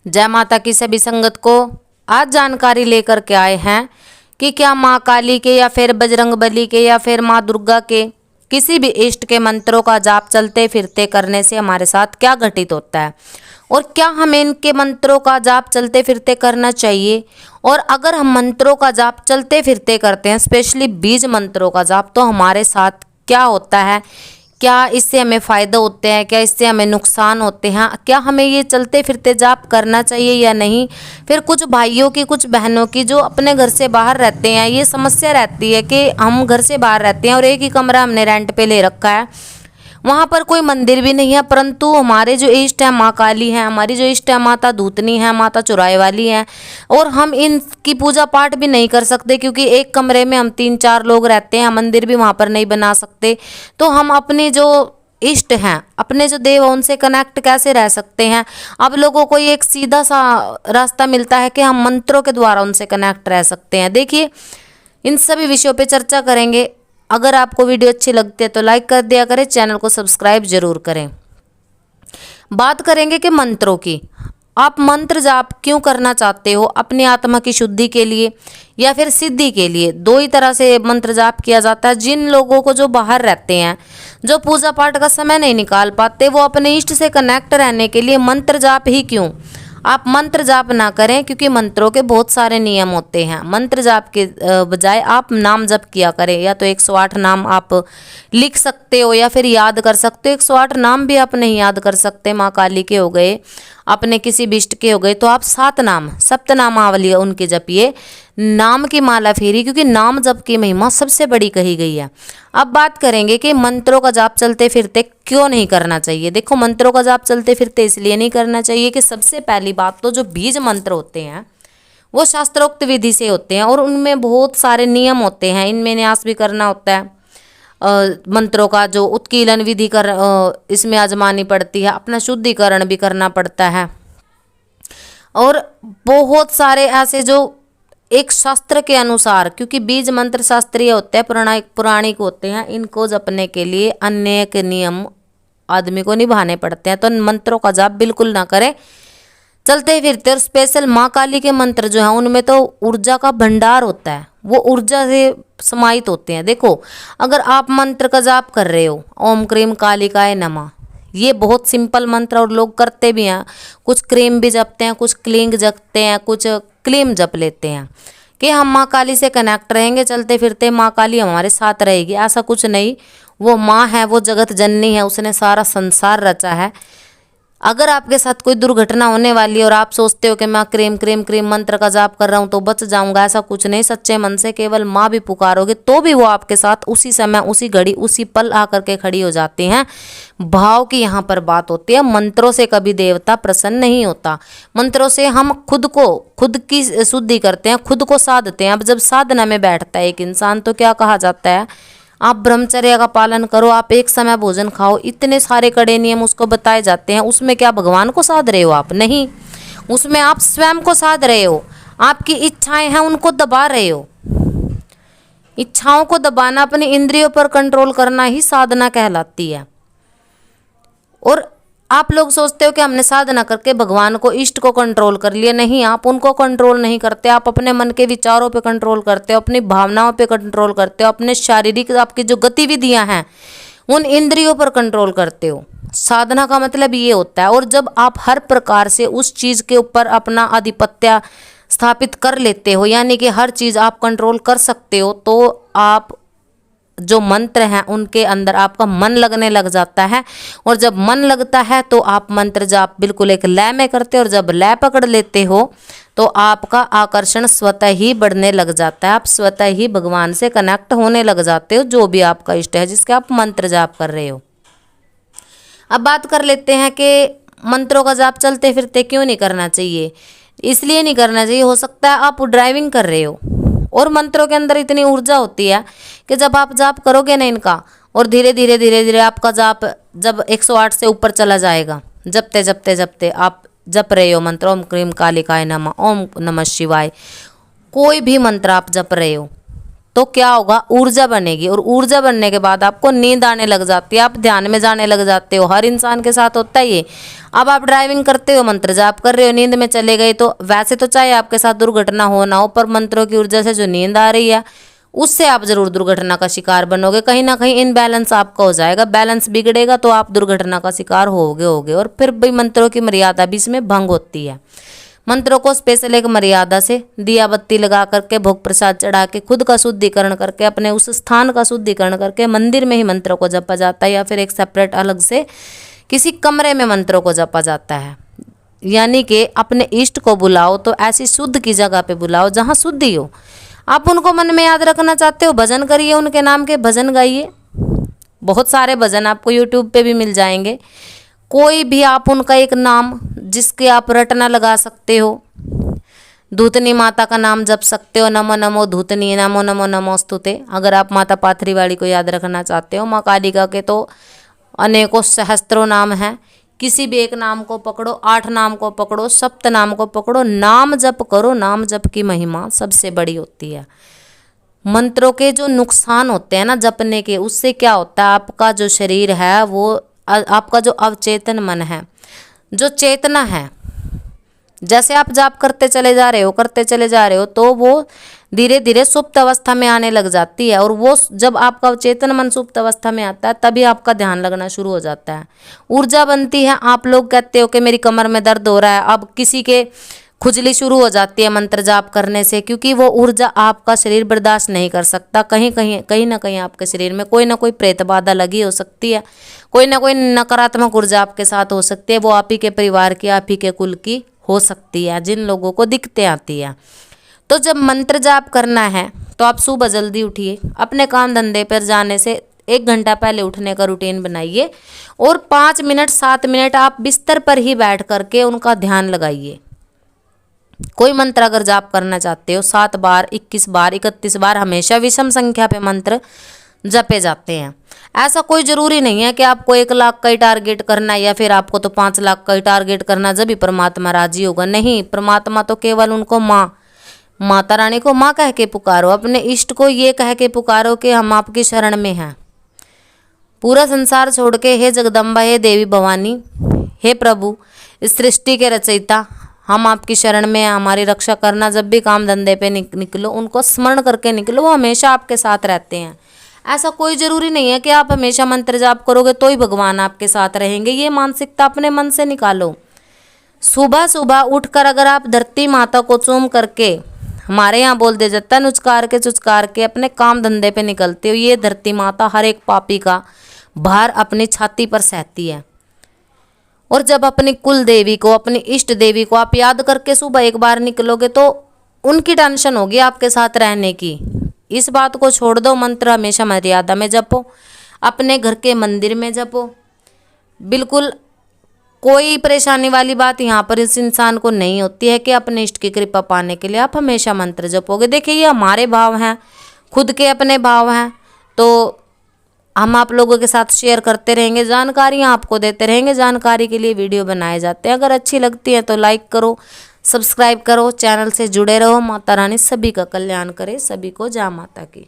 जय माता की सभी संगत को आज जानकारी लेकर के आए हैं कि क्या माँ काली के या फिर बजरंग बली के या फिर माँ दुर्गा के किसी भी इष्ट के मंत्रों का जाप चलते फिरते करने से हमारे साथ क्या घटित होता है और क्या हमें इनके मंत्रों का जाप चलते फिरते करना चाहिए। और अगर हम मंत्रों का जाप चलते फिरते करते हैं, स्पेशली बीज मंत्रों का जाप, तो हमारे साथ क्या होता है, क्या इससे हमें फ़ायदे होते हैं, क्या इससे हमें नुकसान होते हैं, क्या हमें ये चलते फिरते जाप करना चाहिए या नहीं। फिर कुछ भाइयों की, कुछ बहनों की जो अपने घर से बाहर रहते हैं, ये समस्या रहती है कि हम घर से बाहर रहते हैं और एक ही कमरा हमने रेंट पे ले रखा है, वहाँ पर कोई मंदिर भी नहीं है, परंतु हमारे जो इष्ट है माँ काली हैं, हमारी जो इष्ट है माता दूतनी है, माता चुराए वाली हैं, और हम इनकी पूजा पाठ भी नहीं कर सकते क्योंकि एक कमरे में हम 3-4 लोग रहते हैं, मंदिर भी वहाँ पर नहीं बना सकते। तो हम अपनी जो इष्ट हैं, अपने जो देव हैं, उनसे कनेक्ट कैसे रह सकते हैं। अब लोगों को ये एक सीधा सा रास्ता मिलता है कि हम मंत्रों के द्वारा उनसे कनेक्ट रह सकते हैं। देखिए, इन सभी विषयों पे चर्चा करेंगे। अगर आपको वीडियो अच्छी लगती है तो लाइक कर दिया करें, चैनल को सब्सक्राइब जरूर करें। बात करेंगे कि मंत्रों की, आप मंत्र जाप क्यों करना चाहते हो, अपनी आत्मा की शुद्धि के लिए या फिर सिद्धि के लिए। दो ही तरह से मंत्र जाप किया जाता है। जिन लोगों को जो बाहर रहते हैं, जो पूजा पाठ का समय नहीं निकाल पाते, वो अपने इष्ट से कनेक्ट रहने के लिए मंत्र जाप ही क्यों, आप मंत्र जाप ना करें क्योंकि मंत्रों के बहुत सारे नियम होते हैं। मंत्र जाप के बजाय आप नाम जप किया करें। या तो 108 नाम आप लिख सकते हो या फिर याद कर सकते हो। 108 नाम भी आप नहीं याद कर सकते, माँ काली के हो गए, अपने किसी भी इष्ट के हो गए, तो आप 7 नाम, सप्तनामावली उनके जपिए, नाम की माला फेरी, क्योंकि नाम जप की महिमा सबसे बड़ी कही गई है। अब बात करेंगे कि मंत्रों का जाप चलते फिरते क्यों नहीं करना चाहिए। देखो, मंत्रों का जाप चलते फिरते इसलिए नहीं करना चाहिए कि सबसे पहली बात तो जो बीज मंत्र होते हैं वो शास्त्रोक्त विधि से होते हैं और उनमें बहुत सारे नियम होते हैं। इनमें न्यास भी करना होता है, मंत्रों का जो उत्कीलन विधि कर इसमें आजमानी पड़ती है, अपना शुद्धिकरण भी करना पड़ता है, और बहुत सारे ऐसे जो एक शास्त्र के अनुसार, क्योंकि बीज मंत्र शास्त्रीय होते हैं, पुराणिक होते हैं, इनको जपने के लिए अनेक नियम आदमी को निभाने पड़ते हैं। तो मंत्रों का जाप बिल्कुल ना करें चलते फिरते। और स्पेशल माँ काली के मंत्र जो हैं उनमें तो ऊर्जा का भंडार होता है, वो ऊर्जा से समाहित होते हैं। देखो, अगर आप मंत्र का जाप कर रहे हो, ओम क्रीम कालिकाय नमः, ये बहुत सिंपल मंत्र और लोग करते भी हैं। कुछ क्रीम भी जपते हैं, कुछ क्लींग जपते हैं, कुछ क्लीम जप लेते हैं कि हम माँ काली से कनेक्ट रहेंगे, चलते फिरते माँ काली हमारे साथ रहेगी। ऐसा कुछ नहीं, वो माँ है, वो जगत जननी है, उसने सारा संसार रचा है। अगर आपके साथ कोई दुर्घटना होने वाली है और आप सोचते हो कि मैं क्रीम क्रीम क्रीम मंत्र का जाप कर रहा हूँ तो बच जाऊंगा, ऐसा कुछ नहीं। सच्चे मन से केवल माँ भी पुकारोगे तो भी वो आपके साथ उसी समय, उसी घड़ी, उसी पल आकर के खड़ी हो जाती हैं। भाव की यहाँ पर बात होती है। मंत्रों से कभी देवता प्रसन्न नहीं होता। मंत्रों से हम खुद की शुद्धि करते हैं, खुद को साधते हैं। अब जब साधना में बैठता है एक इंसान तो क्या कहा जाता है, आप ब्रह्मचर्य का पालन करो, आप एक समय भोजन खाओ, इतने सारे कड़े नियम उसको बताए जाते हैं। उसमें क्या भगवान को साध रहे हो आप? नहीं, उसमें आप स्वयं को साध रहे हो। आपकी इच्छाएं हैं उनको दबा रहे हो। इच्छाओं को दबाना, अपनी इंद्रियों पर कंट्रोल करना ही साधना कहलाती है। और आप लोग सोचते हो कि हमने साधना करके भगवान को, इष्ट को कंट्रोल कर लिया। नहीं, आप उनको कंट्रोल नहीं करते, आप अपने मन के विचारों पे कंट्रोल करते हो, अपनी भावनाओं पे कंट्रोल करते हो, अपने शारीरिक आपकी जो गतिविधियां हैं उन इंद्रियों पर कंट्रोल करते हो। साधना का मतलब ये होता है। और जब आप हर प्रकार से उस चीज़ के ऊपर अपना आधिपत्य स्थापित कर लेते हो, यानी कि हर चीज़ आप कंट्रोल कर सकते हो, तो आप जो मंत्र हैं उनके अंदर आपका मन लगने लग जाता है। और जब मन लगता है तो आप मंत्र जाप बिल्कुल एक लय में करते हो, और जब लय पकड़ लेते हो तो आपका आकर्षण स्वतः ही बढ़ने लग जाता है। आप स्वतः ही भगवान से कनेक्ट होने लग जाते हो, जो भी आपका इष्ट है जिसके आप मंत्र जाप कर रहे हो। अब बात कर लेते हैं कि मंत्रों का जाप चलते फिरते क्यों नहीं करना चाहिए। इसलिए नहीं करना चाहिए, हो सकता है आप ड्राइविंग कर रहे हो और मंत्रों के अंदर इतनी ऊर्जा होती है कि जब आप जाप करोगे ना इनका, और धीरे धीरे धीरे धीरे आपका जाप जब 108 से ऊपर चला जाएगा, जपते जपते जपते आप जप रहे हो मंत्र, ओम क्रीम कालिकाय नमः, ओम नमः शिवाय, कोई भी मंत्र आप जप रहे हो, तो क्या होगा, ऊर्जा बनेगी, और ऊर्जा बनने के बाद आपको नींद आने लग जाती है, आप ध्यान में जाने लग जाते हो। हर इंसान के साथ होता है ये। अब आप ड्राइविंग करते हो, मंत्र जाप कर रहे हो, नींद में चले गए, तो वैसे तो चाहे आपके साथ दुर्घटना हो ना हो, पर मंत्रों की ऊर्जा से जो नींद आ रही है उससे आप जरूर दुर्घटना का शिकार बनोगे। कहीं ना कहीं इनबैलेंस आपका हो जाएगा, बैलेंस बिगड़ेगा तो आप दुर्घटना का शिकार होगे। और फिर भी मंत्रों की मर्यादा भी इसमें भंग होती है। मंत्रों को स्पेशल एक मर्यादा से दिया बत्ती लगा करके, भोग प्रसाद चढ़ा के, खुद का शुद्धिकरण करके, अपने उस स्थान का शुद्धिकरण करके मंदिर में ही मंत्रों को जपा जाता है, या फिर एक सेपरेट अलग से किसी कमरे में मंत्रों को जपा जाता है। यानी कि अपने इष्ट को बुलाओ तो ऐसी शुद्ध की जगह पे बुलाओ जहाँ शुद्धि हो। आप उनको मन में याद रखना चाहते हो, भजन करिए, उनके नाम के भजन गाइए। बहुत सारे भजन आपको यूट्यूब पे भी मिल जाएंगे। कोई भी आप उनका एक नाम जिसके आप रटना लगा सकते हो। धूतनी माता का नाम जप सकते हो, नमो नमो धूतनी, नमो नमो नमोस्तुते। अगर आप माता पाथरी वाली को याद रखना चाहते हो, माँ कालिका के तो अनेकों सहस्त्रों नाम हैं। किसी भी एक नाम को पकड़ो, 8 नाम को पकड़ो, सप्त नाम को पकड़ो, नाम जप करो। नाम जप की महिमा सबसे बड़ी होती है। मंत्रों के जो नुकसान होते हैं ना जपने के, उससे क्या होता है, आपका जो शरीर है वो, आपका जो अवचेतन मन है, जो चेतना है, जैसे आप जाप करते चले जा रहे हो तो वो धीरे धीरे सुप्त अवस्था में आने लग जाती है। और वो जब आपका चेतन मन सुप्त अवस्था में आता है तभी आपका ध्यान लगना शुरू हो जाता है, ऊर्जा बनती है। आप लोग कहते हो कि मेरी कमर में दर्द हो रहा है, अब किसी के खुजली शुरू हो जाती है मंत्र जाप करने से, क्योंकि वो ऊर्जा आपका शरीर बर्दाश्त नहीं कर सकता। कहीं ना कहीं आपके शरीर में कोई ना कोई प्रेत बाधा लगी हो सकती है, कोई ना कोई नकारात्मक ऊर्जा आपके साथ हो सकती है। वो आप ही के परिवार की, आप ही के कुल की हो सकती है, जिन लोगों को दिक्कतें आती है। तो जब मंत्र जाप करना है तो आप सुबह जल्दी उठिए, अपने काम धंधे पर जाने से 1 घंटा पहले उठने का रूटीन बनाइए, और 5 मिनट 7 मिनट आप बिस्तर पर ही बैठ करके उनका ध्यान लगाइए। कोई मंत्र अगर जाप करना चाहते हो, 7 बार, 21 बार, 31 बार, हमेशा विषम संख्या पे मंत्र जपे जाते हैं। ऐसा कोई जरूरी नहीं है कि आपको 1 लाख का ही टारगेट करना है, या फिर आपको तो 5 लाख का ही टारगेट करना, जब भी परमात्मा राजी होगा। नहीं, परमात्मा तो केवल उनको माता रानी को माँ कह के पुकारो, अपने इष्ट को ये कह के पुकारो कि हम आपकी शरण में हैं। पूरा संसार छोड़ के, हे जगदम्बा, हे देवी भवानी, हे प्रभु, इस सृष्टि के रचयिता, हम आपकी शरण में हैं, हमारी रक्षा करना। जब भी काम धंधे पे निकलो, उनको स्मरण करके निकलो, वो हमेशा आपके साथ रहते हैं। ऐसा कोई जरूरी नहीं है कि आप हमेशा मंत्र जाप करोगे तो ही भगवान आपके साथ रहेंगे। ये मानसिकता अपने मन से निकालो। सुबह सुबह उठकर अगर आप धरती माता को चूम करके, हमारे यहाँ बोल दे जाता है नुचकार के अपने काम धंधे पे निकलते हो, ये धरती माता हर एक पापी का भार अपनी छाती पर सहती है। और जब अपनी कुल देवी को, अपनी इष्ट देवी को आप याद करके सुबह एक बार निकलोगे तो उनकी टेंशन होगी आपके साथ रहने की। इस बात को छोड़ दो, मंत्र हमेशा मर्यादा में जपो, अपने घर के मंदिर में जपो। बिल्कुल कोई परेशानी वाली बात यहाँ पर इस इंसान को नहीं होती है कि अपने इष्ट की कृपा पाने के लिए आप हमेशा मंत्र जपोगे। देखिए, ये हमारे भाव हैं, खुद के अपने भाव हैं, तो हम आप लोगों के साथ शेयर करते रहेंगे, जानकारियाँ आपको देते रहेंगे। जानकारी के लिए वीडियो बनाए जाते हैं। अगर अच्छी लगती है तो लाइक करो, सब्सक्राइब करो, चैनल से जुड़े रहो। माता रानी सभी का कल्याण करे। सभी को जय माता की।